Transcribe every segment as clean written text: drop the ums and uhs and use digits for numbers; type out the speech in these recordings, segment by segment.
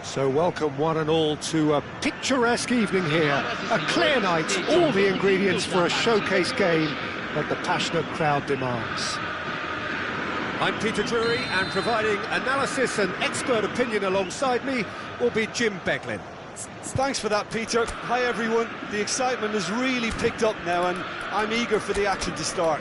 So welcome one and all to a picturesque evening here. A clear night, all the ingredients for a showcase game that the passionate crowd demands. I'm Peter Drury, and providing analysis and expert opinion alongside me will be Jim Beglin. Thanks for that, Peter. Hi everyone. The excitement has really picked up now and I'm eager for the action to start.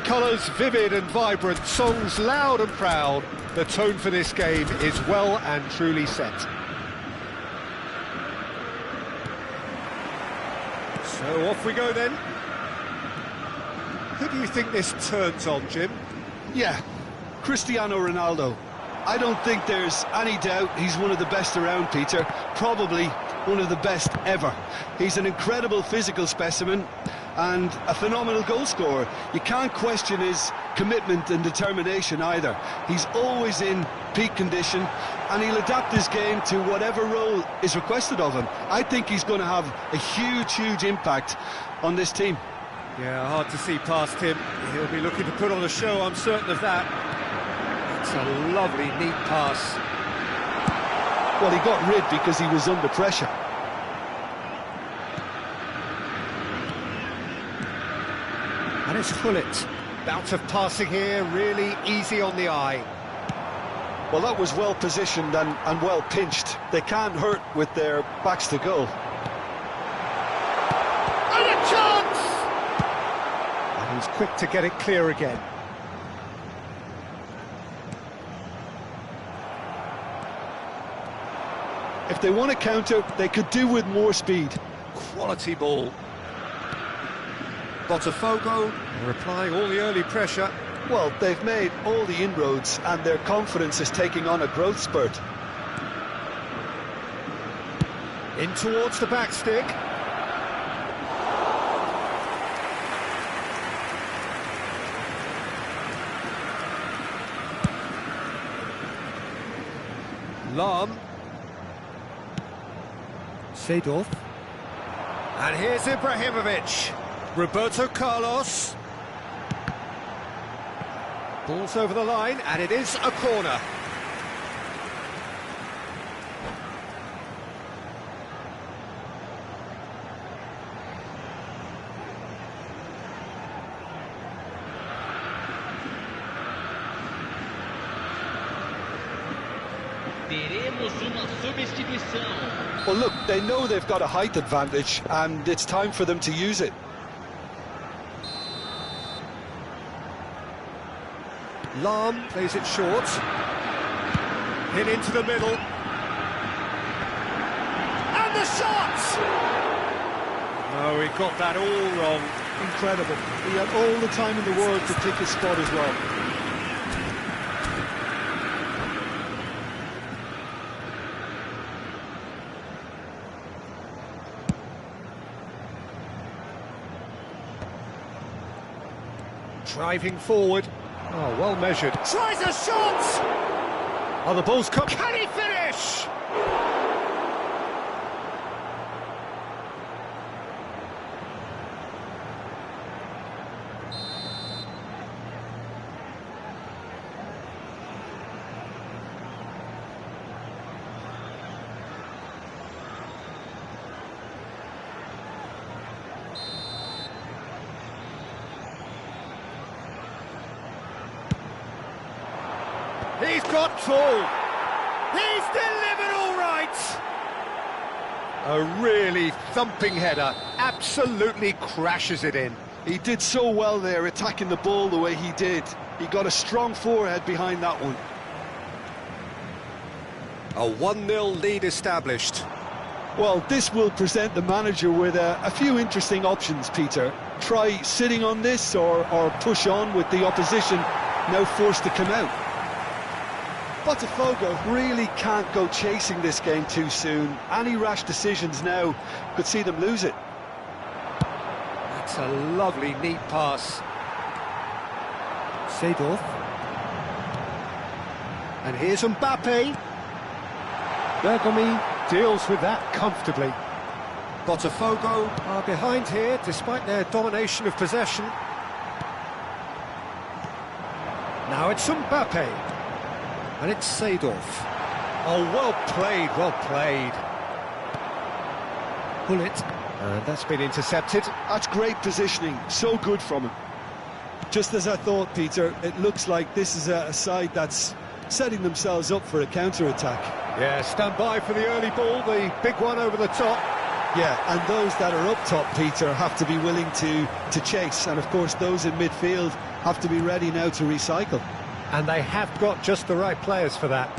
Colours vivid and vibrant, songs loud and proud. The tone for this game is well and truly set. So off we go then. Who do you think this turns on, Jim? Yeah, Cristiano Ronaldo. I don't think there's any doubt he's one of the best around, Peter. Probably one of the best ever. He's an incredible physical specimen and a phenomenal goal scorer. You can't question his commitment and determination either. He's always in peak condition and he'll adapt his game to whatever role is requested of him. I think he's going to have a huge impact on this team. Yeah, hard to see past him. He'll be looking to put on a show, I'm certain of that. It's a lovely, neat pass. Well, he got rid because he was under pressure. And it's Hullet. Bout of passing here, really easy on the eye. Well, that was well positioned and well pinched. They can't hurt with their backs to goal. And a chance! And he's quick to get it clear again. If they want to counter, they could do with more speed. Quality ball. Botafogo, they're applying all the early pressure. Well, they've made all the inroads and their confidence is taking on a growth spurt. In towards the back stick. Lam. Seedorf. And here's Ibrahimovic. Roberto Carlos. Ball's over the line, and it is a corner. Teremos uma substituição. Well, look, they know they've got a height advantage, and it's time for them to use it. Lam plays it short. Hit into the middle. And the shot! Oh, he got that all wrong. Incredible. He had all the time in the world to pick his spot as well. Driving forward. Oh, well measured. Tries a shot! Oh, the ball's come. Can he finish? He's got full. He's delivered all right. A really thumping header. Absolutely crashes it in. He did so well there, attacking the ball the way he did. He got a strong forehead behind that one. A 1-0 lead established. Well, this will present the manager with a few interesting options, Peter. Try sitting on this or push on with the opposition now forced to come out. Botafogo really can't go chasing this game too soon. Any rash decisions now could see them lose it. That's a lovely, neat pass. Seedorf. And here's Mbappe. Bergomi deals with that comfortably. Botafogo are behind here despite their domination of possession. Now it's Mbappe. And it's Seedorf. Oh, well played, well played. Pull it. And that's been intercepted. That's great positioning, so good from him. Just as I thought, Peter, it looks like this is a side that's setting themselves up for a counter-attack. Yeah, stand by for the early ball, the big one over the top. Yeah, and those that are up top, Peter, have to be willing to chase. And, of course, those in midfield have to be ready now to recycle. And they have got just the right players for that.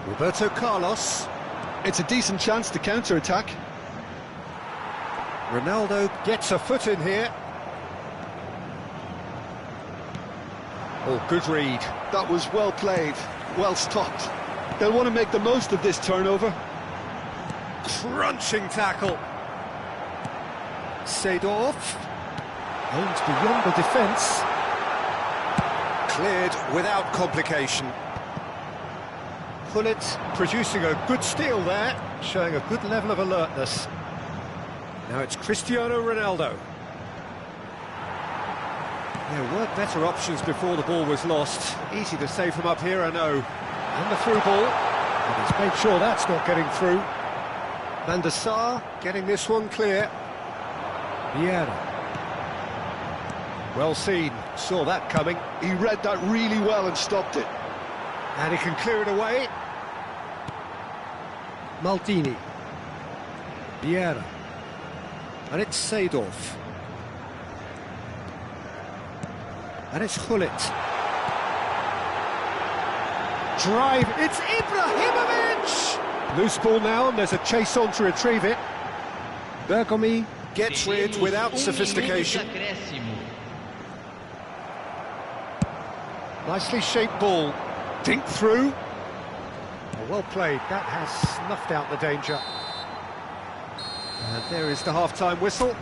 Roberto Carlos. It's a decent chance to counter-attack. Ronaldo gets a foot in here. Oh, good read. That was well played, well stopped. They'll want to make the most of this turnover. Crunching tackle. Seedorf. Aims beyond the defence. Cleared without complication. Pullet producing a good steal there, showing a good level of alertness. Now it's Cristiano Ronaldo. There were better options before the ball was lost. Easy to say from up here, I know. And the through ball. And he's made sure that's not getting through. Van der Sar getting this one clear. Vieira. Well seen, saw that coming. He read that really well and stopped it. And he can clear it away. Maldini. Vieira. And it's Seedorf. And it's Gullit. Drive, it's Ibrahimovic! Loose ball now, and there's a chase on to retrieve it. Bergomi gets rid without sophistication. Nicely shaped ball. Dink through. Oh, well played, that has snuffed out the danger. And there is the half-time whistle.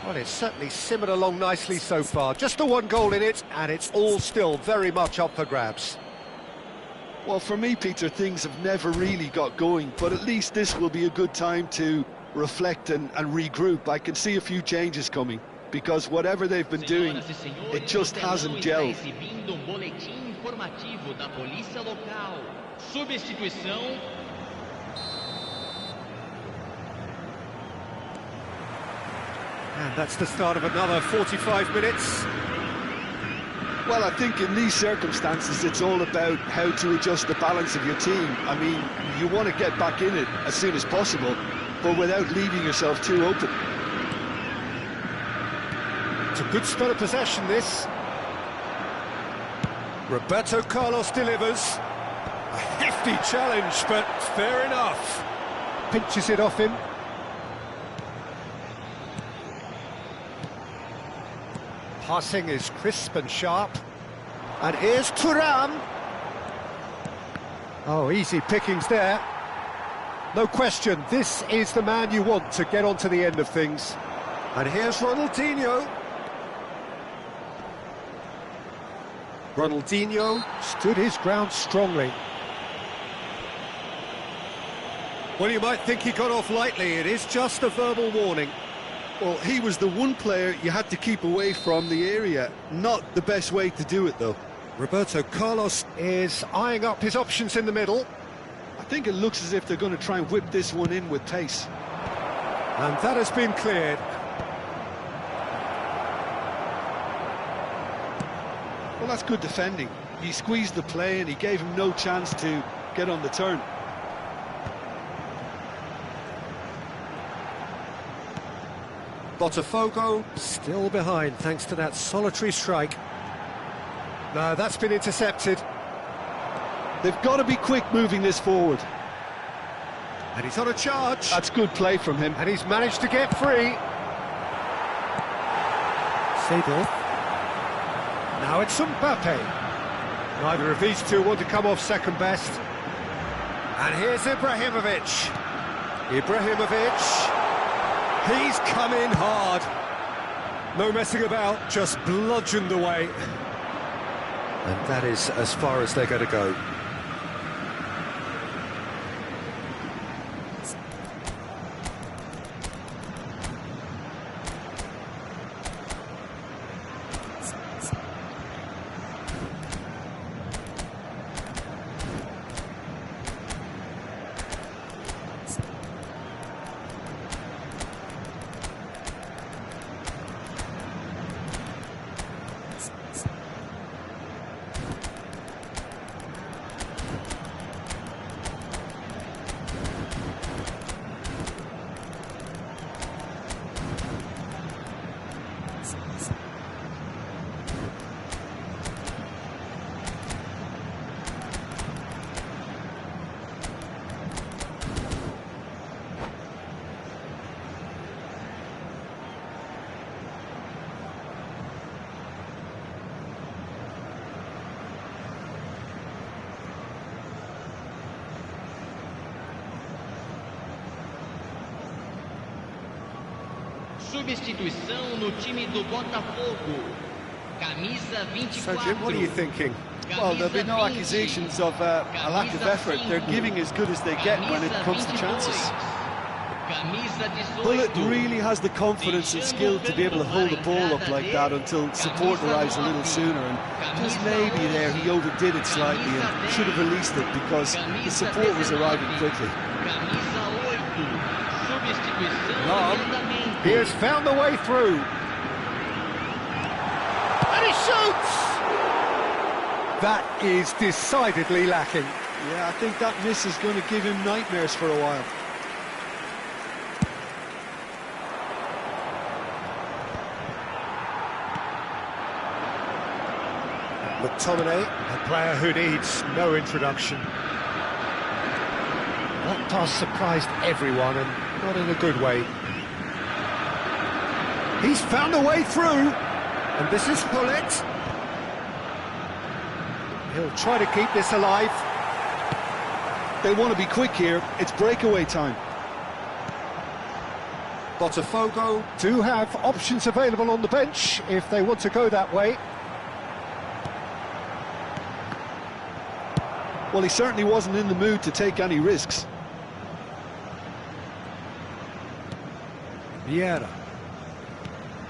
Well, it's certainly simmered along nicely so far. Just the one goal in it, and it's all still very much up for grabs. Well, for me, Peter, things have never really got going, but at least this will be a good time to reflect and regroup. I can see a few changes coming, because whatever they've been doing, it just hasn't gelled. And that's the start of another 45 minutes. Well, I think in these circumstances, it's all about how to adjust the balance of your team. I mean, you want to get back in it as soon as possible, but without leaving yourself too open. It's a good spell of possession, this. Roberto Carlos delivers. A hefty challenge, but fair enough. Pinches it off him. Passing is crisp and sharp. And here's Thuram. Oh, easy pickings there. No question, this is the man you want to get onto the end of things. And here's Ronaldinho. Ronaldinho stood his ground strongly. Well, you might think he got off lightly. It is just a verbal warning. Well, he was the one player you had to keep away from the area. Not the best way to do it, though. Roberto Carlos is eyeing up his options in the middle. I think it looks as if they're going to try and whip this one in with pace. And that has been cleared. Well, that's good defending. He squeezed the play and he gave him no chance to get on the turn. Botafogo still behind thanks to that solitary strike. No, that's been intercepted. They've got to be quick moving this forward. And he's on a charge. That's good play from him. And he's managed to get free. Seedorf. Now it's Mbappe. Neither of these two want to come off second best. And here's Ibrahimovic. Ibrahimovic. He's come in hard. No messing about, just bludgeoned away. And that is as far as they're going to go. Substituição no time do Botafogo. Camisa So 24. Jim, what are you thinking? Well, there'll be no accusations of a lack of effort. They're giving as good as they get when it comes to chances. Bullet really has the confidence and skill to be able to hold the ball up like that until support arrives a little sooner, and just maybe there he overdid it slightly and should have released it because the support was arriving quickly. He has found the way through. And he shoots! That is decidedly lacking. Yeah, I think that miss is going to give him nightmares for a while. McTominay, a player who needs no introduction. That pass surprised everyone, and not in a good way. He's found a way through, and this is Bullet. He'll try to keep this alive. They want to be quick here. It's breakaway time. Botafogo do have options available on the bench if they want to go that way. Well, he certainly wasn't in the mood to take any risks. Vieira.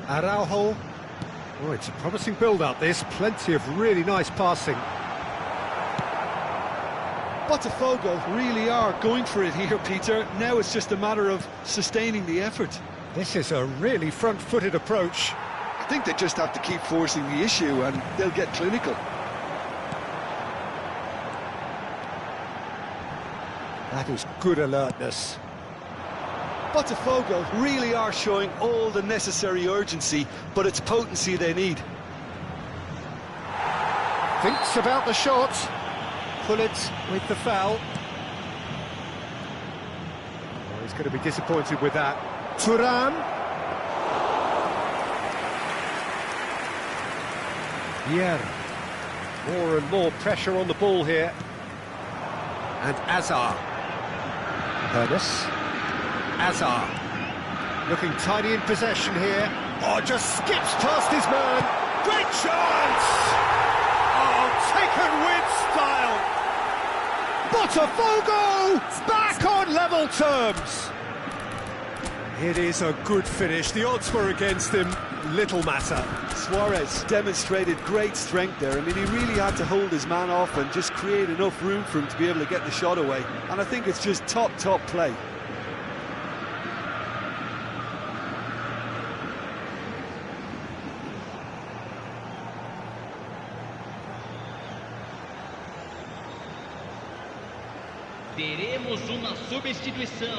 Araujo. Oh, it's a promising build-up, this. Plenty of really nice passing. Botafogo really are going for it here, Peter. Now it's just a matter of sustaining the effort. This is a really front-footed approach. I think they just have to keep forcing the issue and they'll get clinical. That is good alertness. Botafogo really are showing all the necessary urgency, but it's potency they need. Thinks about the shot. Bullet with the foul. Oh, he's going to be disappointed with that. Thuram. Vieira. More and more pressure on the ball here. And Azar. Ernest. Azar. Looking tidy in possession here. Oh, just skips past his man. Great chance! Oh, taken with style. Botafogo back on level terms. It is a good finish. The odds were against him. Little matter. Suarez demonstrated great strength there. I mean, he really had to hold his man off and just create enough room for him to be able to get the shot away. And I think it's just top play. Teremos uma substituição.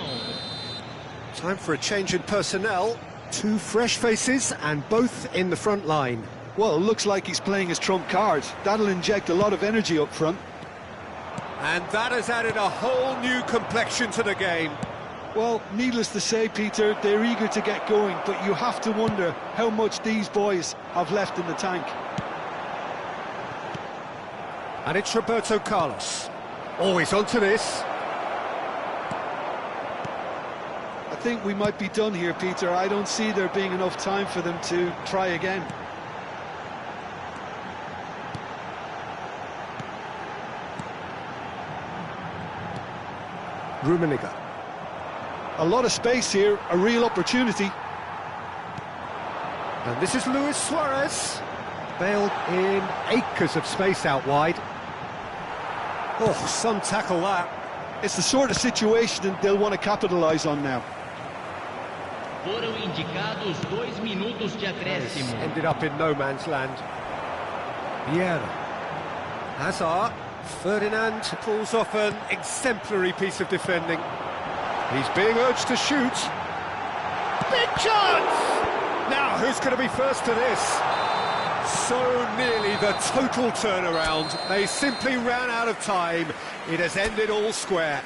Time for a change in personnel. Two fresh faces and both in the front line. Well, it looks like he's playing his trump card. That'll inject a lot of energy up front. And that has added a whole new complexion to the game. Well, needless to say, Peter, they're eager to get going, but you have to wonder how much these boys have left in the tank. And it's Roberto Carlos. Always onto this. I think we might be done here, Peter. I don't see there being enough time for them to try again. Rummenigge. A lot of space here, a real opportunity. And this is Luis Suarez. Bailed in acres of space out wide. Oh, some tackle that. It's the sort of situation they'll want to capitalise on now. Foram indicados 2 minutos de acréscimo. Ended up in no man's land. Vieira. Hazard. Ferdinand pulls off an exemplary piece of defending. He's being urged to shoot. Big chance! Now, who's going to be first to this? So nearly the total turnaround. They simply ran out of time. It has ended all square.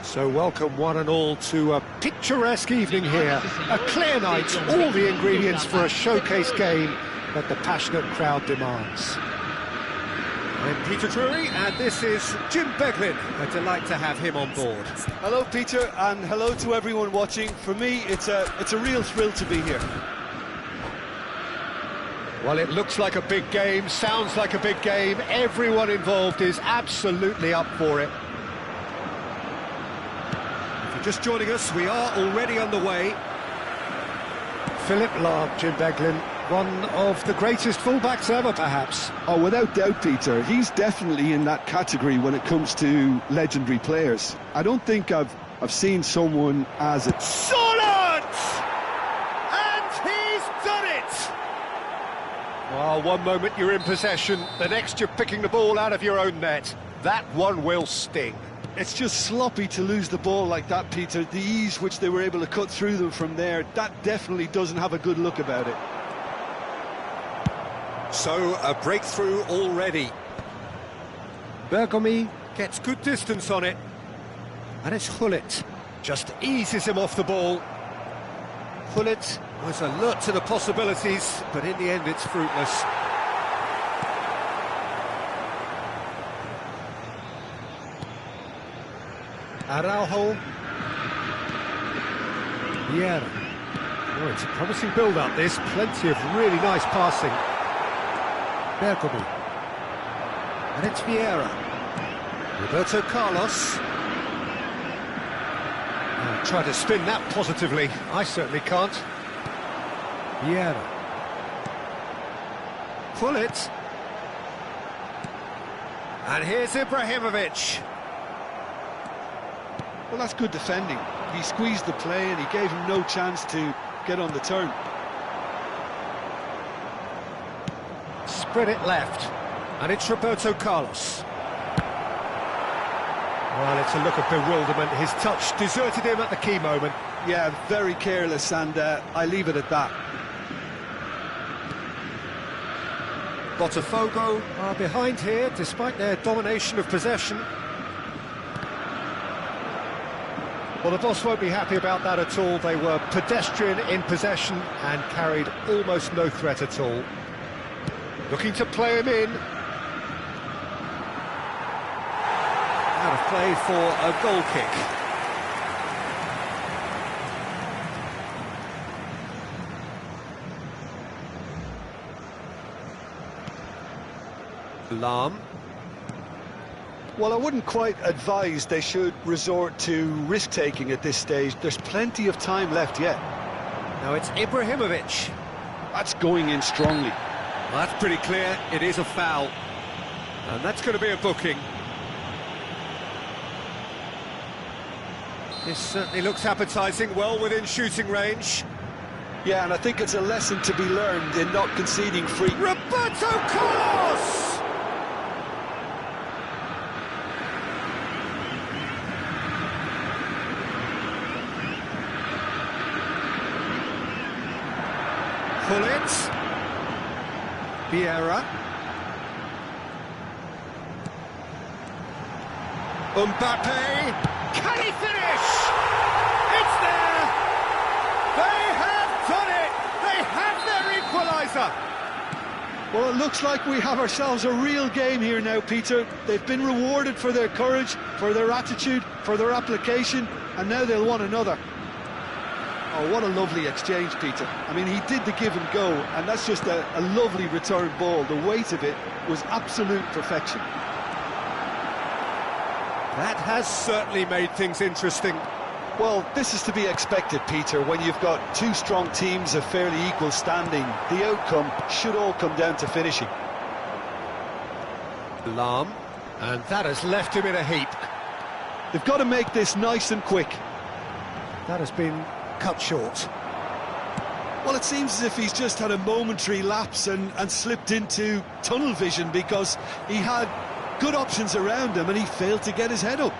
So welcome one and all to a picturesque evening here. A clear night, all the ingredients for a showcase game that the passionate crowd demands. I'm Peter Drury, and this is Jim Beglin. A delight to have him on board. Hello, Peter, and hello to everyone watching. For me, it's a real thrill to be here. Well, it looks like a big game, sounds like a big game. Everyone involved is absolutely up for it. Just joining us, we are already underway. Philip Lahm, Jim Beglin, one of the greatest fullbacks ever, perhaps. Oh, without doubt, Peter. He's definitely in that category when it comes to legendary players. I don't think I've seen someone as a... Solid! And he's done it! Well, one moment you're in possession, the next you're picking the ball out of your own net. That one will sting. It's just sloppy to lose the ball like that, Peter. The ease which they were able to cut through them from there, that definitely doesn't have a good look about it. So, a breakthrough already. Bergomi gets good distance on it. And it's Gullit. Just eases him off the ball. Gullit was alert to the possibilities, but in the end it's fruitless. Araujo. Vieira. Oh, it's a promising build-up, this. Plenty of really nice passing. Bergomi. And it's Vieira. Roberto Carlos. Oh, try to spin that positively. I certainly can't. Vieira. Gullit. And here's Ibrahimovic. Well, that's good defending. He squeezed the play and he gave him no chance to get on the turn. Spread it left. And it's Roberto Carlos. Well, it's a look of bewilderment. His touch deserted him at the key moment. Yeah, very careless, and I leave it at that. Botafogo are behind here, despite their domination of possession. Well, the boss won't be happy about that at all. They were pedestrian in possession and carried almost no threat at all. Looking to play him in. Out of play for a goal kick. Lahm. Well, I wouldn't quite advise they should resort to risk-taking at this stage. There's plenty of time left yet. Now it's Ibrahimovic. That's going in strongly. Well, that's pretty clear. It is a foul. And that's going to be a booking. This certainly looks appetising, well within shooting range. Yeah, and I think it's a lesson to be learned in not conceding free. Roberto Carlos! Gullit. Vieira. Mbappe. Can he finish? It's there! They have done it! They have their equaliser! Well, it looks like we have ourselves a real game here now, Peter. They've been rewarded for their courage, for their attitude, for their application, and now they'll want another. Oh, what a lovely exchange, Peter. I mean, he did the give and go, and that's just a lovely return ball. The weight of it was absolute perfection. That has certainly made things interesting. Well, this is to be expected, Peter. When you've got two strong teams of fairly equal standing, the outcome should all come down to finishing. Lahm, and that has left him in a heap. They've got to make this nice and quick. That has been cut short. Well, it seems as if he's just had a momentary lapse and slipped into tunnel vision, because he had good options around him and he failed to get his head up.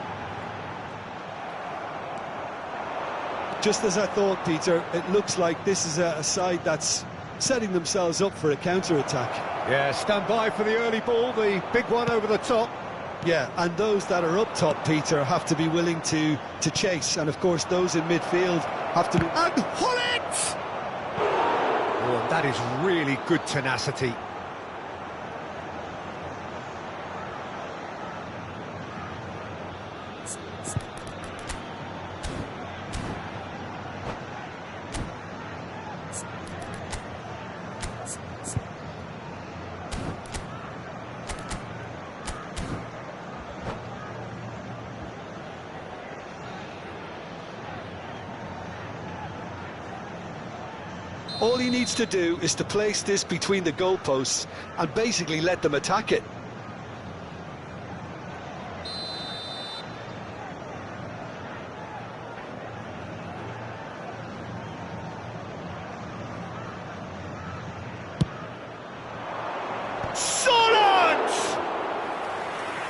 Just as I thought, Peter, it looks like this is a side that's setting themselves up for a counter-attack. Yeah, stand by for the early ball, the big one over the top. Yeah, and those that are up top, Peter, have to be willing to chase, and of course those in midfield have to be... And Hullet! Oh, and that is really good tenacity. All he needs to do is to place this between the goalposts and basically let them attack it. Solid!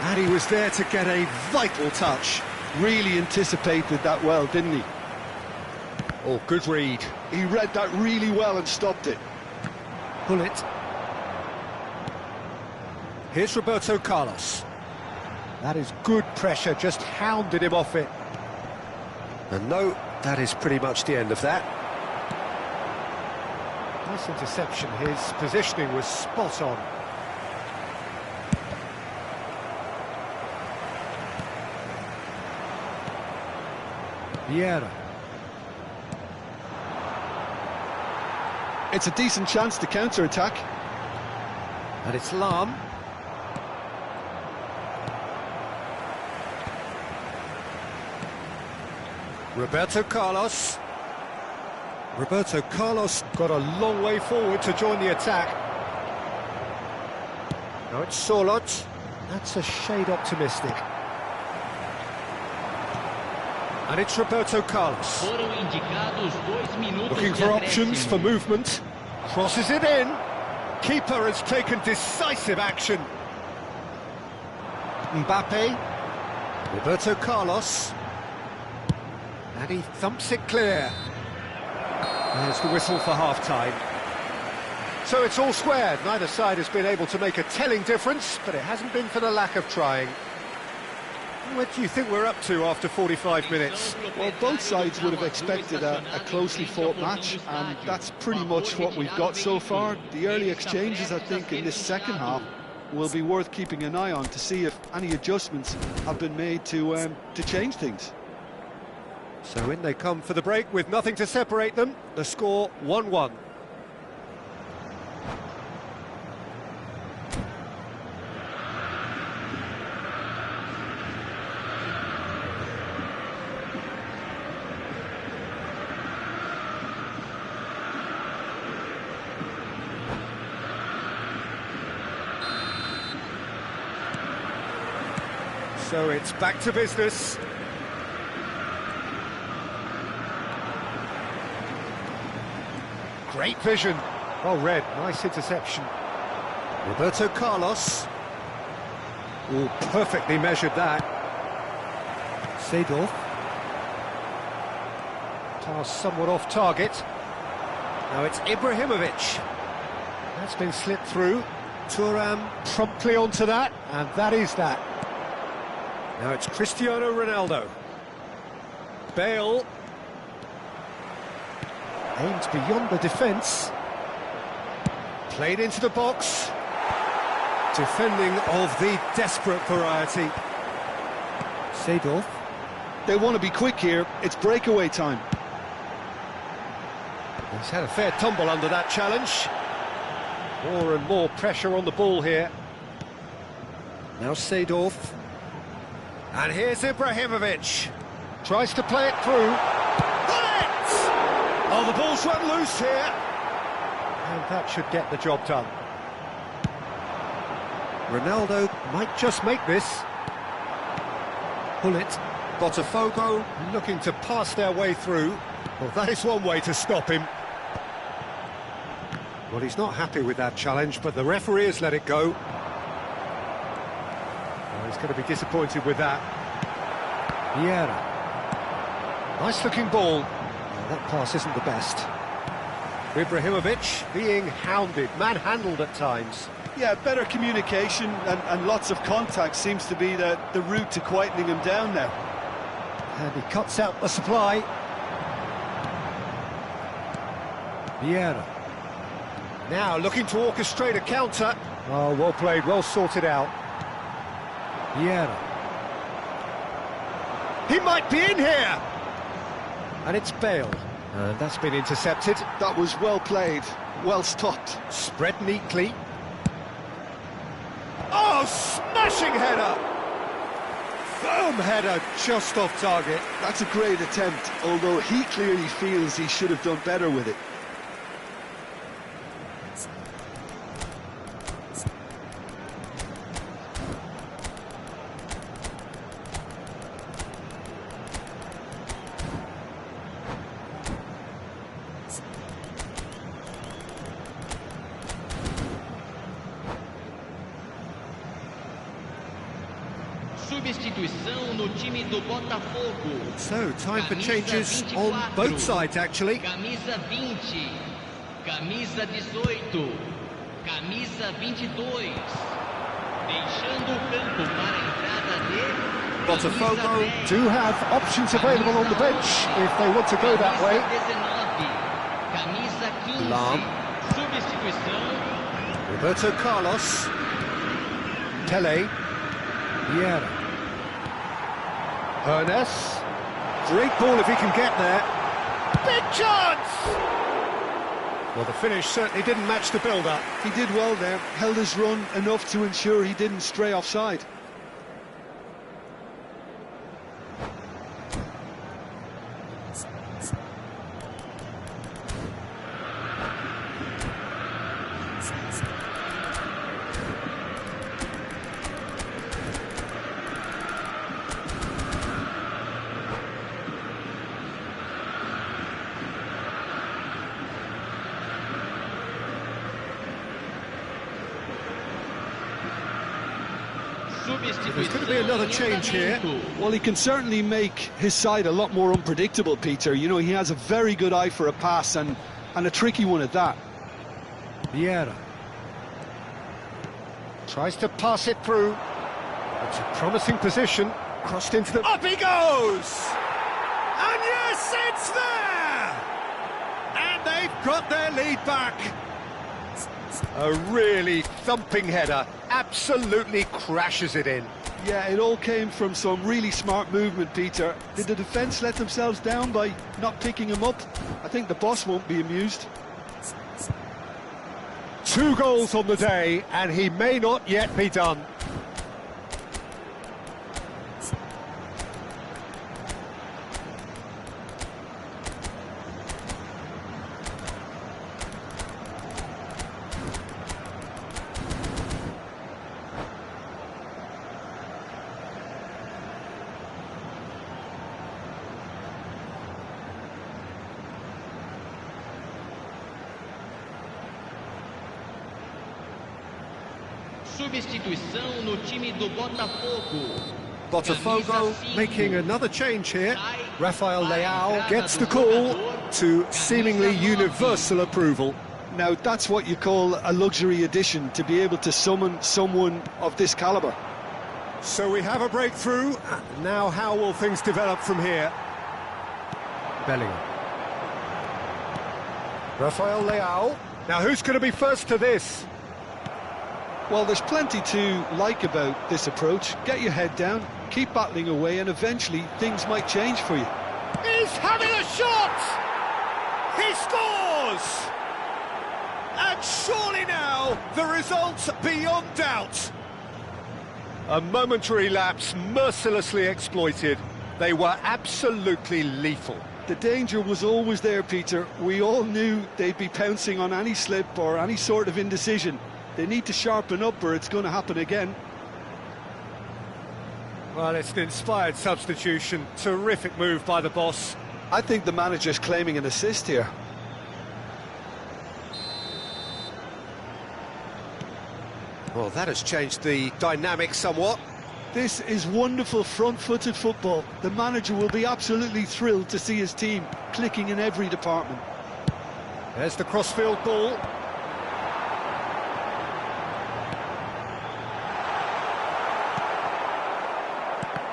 And he was there to get a vital touch. Really anticipated that well, didn't he? Oh, good read. He read that really well and stopped it. Hullet. Here's Roberto Carlos. That is good pressure, just hounded him off it. And no, that is pretty much the end of that. Nice interception, his positioning was spot on. Vieira. It's a decent chance to counter-attack. And it's Lahm. Roberto Carlos. Roberto Carlos got a long way forward to join the attack. Now it's Solot. That's a shade optimistic. And it's Roberto Carlos. Looking for options for movement. Crosses it in. Keeper has taken decisive action. Mbappe. Roberto Carlos. And he thumps it clear. There's the whistle for half-time. So it's all squared. Neither side has been able to make a telling difference, but it hasn't been for the lack of trying. What do you think we're up to after 45 minutes? Well, both sides would have expected a closely fought match, and that's pretty much what we've got so far. The early exchanges, I think, in this second half will be worth keeping an eye on to see if any adjustments have been made to change things. So in they come for the break with nothing to separate them. The score 1-1. So it's back to business. Great vision. Well read, nice interception. Roberto Carlos. Oh, perfectly measured that. Seedorf. Pass somewhat off target. Now it's Ibrahimovic. That's been slipped through. Thuram promptly onto that, and that is that. Now it's Cristiano Ronaldo. Bale. Aimed beyond the defence. Played into the box. Defending of the desperate variety. Seedorf. They want to be quick here. It's breakaway time. He's had a fair tumble under that challenge. More and more pressure on the ball here. Now Seedorf. And here's Ibrahimovic. Tries to play it through. Got it! Oh, the ball's run loose here. And that should get the job done. Ronaldo might just make this. Pull it. Botafogo looking to pass their way through. Well, that is one way to stop him. Well, he's not happy with that challenge, but the referee has let it go. Well, he's going to be disappointed with that. Vieira. Nice-looking ball. Well, that pass isn't the best. Ibrahimovic being hounded, manhandled at times. Yeah, better communication and lots of contact seems to be the route to quietening him down now. And he cuts out the supply. Vieira. Now looking to orchestrate a counter. Oh, well played, well sorted out. Vieira. He might be in here! And it's Bale. And that's been intercepted. That was well played, well stopped. Spread neatly. Oh, smashing header! Boom header, just off target. That's a great attempt, although he clearly feels he should have done better with it. Substituição no time do Botafogo. So, time for changes on both sides, actually. Camisa 20, camisa 18, camisa 22. Deixando o campo para a entrada de Botafogo do have options available on the bench if they want to go that way. Camisa 15. Lam. Substituição. Roberto Carlos. Tele. Vieira. Ernest. Great ball if he can get there. Big chance! Well, the finish certainly didn't match the build-up. He did well there, held his run enough to ensure he didn't stray offside. There's going to be another change here. Well, he can certainly make his side a lot more unpredictable, Peter. You know, he has a very good eye for a pass and a tricky one at that. Vieira. Tries to pass it through. It's a promising position. Crossed into the... Up he goes! And yes, it's there! And they've got their lead back. A really thumping header. Absolutely crashes it in. Yeah, it all came from some really smart movement, Peter. Did the defence let themselves down by not picking him up? I think the boss won't be amused. 2 goals on the day, and he may not yet be done. Substituição no time do Botafogo. Botafogo making another change here. Rafael Leao gets the call to seemingly universal approval. Now, that's what you call a luxury addition, to be able to summon someone of this calibre. So we have a breakthrough. Now how will things develop from here? Bellingham. Rafael Leao. Now who's going to be first to this? Well, there's plenty to like about this approach. Get your head down, keep battling away, and eventually things might change for you. He's having a shot! He scores! And surely now, the result's beyond doubt. A momentary lapse mercilessly exploited. They were absolutely lethal. The danger was always there, Peter. We all knew they'd be pouncing on any slip or any sort of indecision. They need to sharpen up or it's going to happen again. Well, it's an inspired substitution. Terrific move by the boss. I think the manager's claiming an assist here. Well, that has changed the dynamic somewhat. This is wonderful front-footed football. The manager will be absolutely thrilled to see his team clicking in every department. There's the crossfield ball.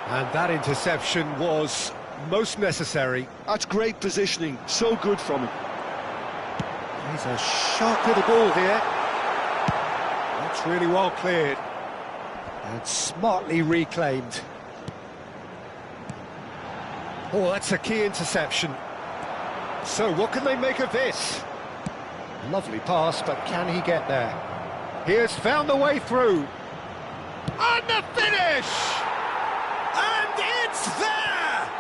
And that interception was most necessary. That's great positioning, so good from him. He's a sharp little ball here. That's really well cleared. And smartly reclaimed. Oh, that's a key interception. So what can they make of this? Lovely pass, but can he get there? He has found the way through. And the finish! And it's there!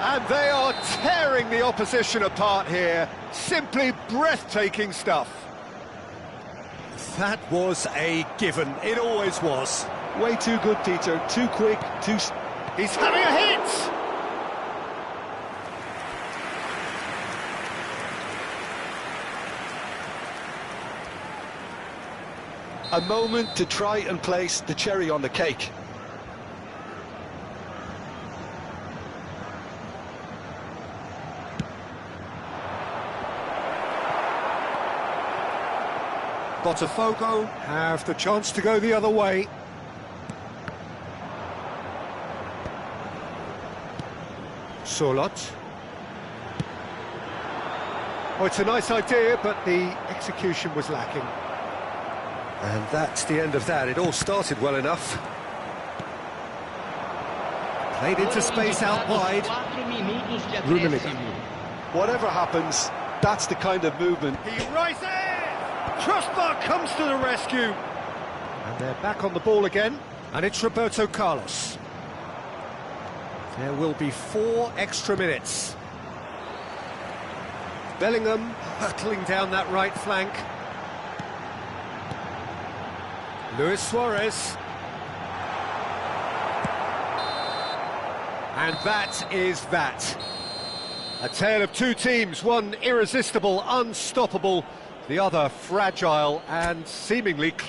And they are tearing the opposition apart here. Simply breathtaking stuff. That was a given. It always was. Way too good, Peter. Too quick, too... He's having a hit! A moment to try and place the cherry on the cake. Botafogo have the chance to go the other way. Solot. Oh, it's a nice idea, but the execution was lacking. And that's the end of that. It all started well enough. Played into space out wide. Rummenigge. Whatever happens, that's the kind of movement. He rises! Crossbar comes to the rescue. And they're back on the ball again. And it's Roberto Carlos. There will be 4 extra minutes. Bellingham hurtling down that right flank. Luis Suarez. And that is that. A tale of two teams, one irresistible, unstoppable, the other fragile and seemingly close.